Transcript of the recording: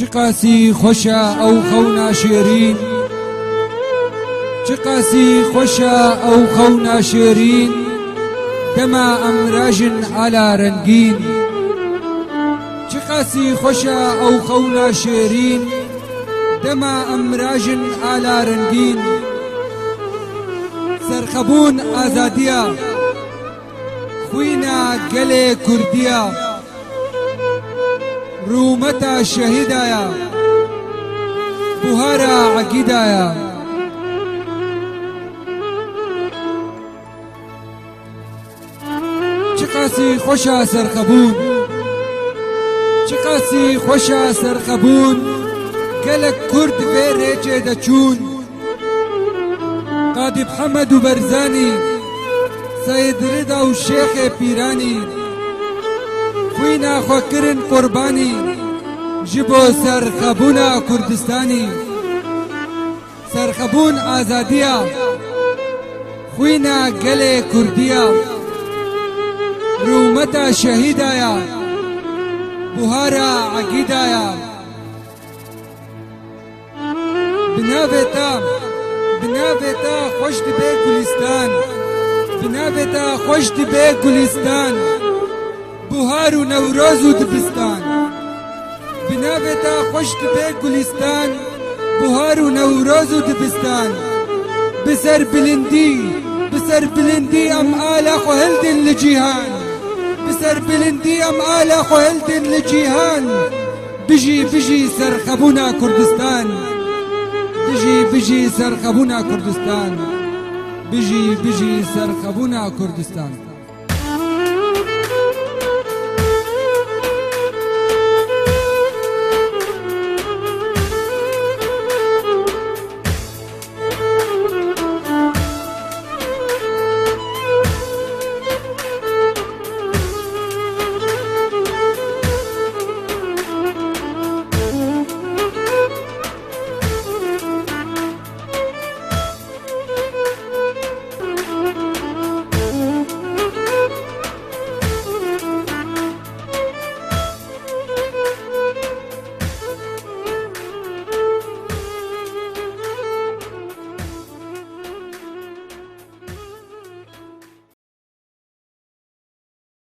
چه قاسی خوشا او خونا شیرین، چه قاسی خوشا او خونا شیرین، دما امراج على رنگین. چه قاسی خوشا او خونا شیرین، دما امراج على رنگین. سرخبون آزادیا خوینا گل کردیا، رومتا شهیدایا بوهارا عقیدایا. چه قاسی خوشا سرخبون، چه قاسی خوشا سرخبون، گلک کرد ویره دچون. قاضی محمد و برزانی، سید رضا و شیخ پیرانی، خوینا خوکرن قربانی، جبو سرخبونا کردستانی. سرخبون آزادیا خوینا گل کردیا، رومتا شهیدایا بوهارا عقیدایا. بناویتا خوش دبی گلستان، بناویتا خوش دبی گلستان، بوهار و نوروز و دبستان. بناویتا خوش دبی گلستان، بوهار و نوروز و دبستان. بسر بلندی ام آلا خوهلدن لجیهان، بسر بلندی ام آلا خوهلدن لجیهان. بجی سرخبونا کردستان، بجی سرخبونا کردستان، بجی سرخبونا کردستان.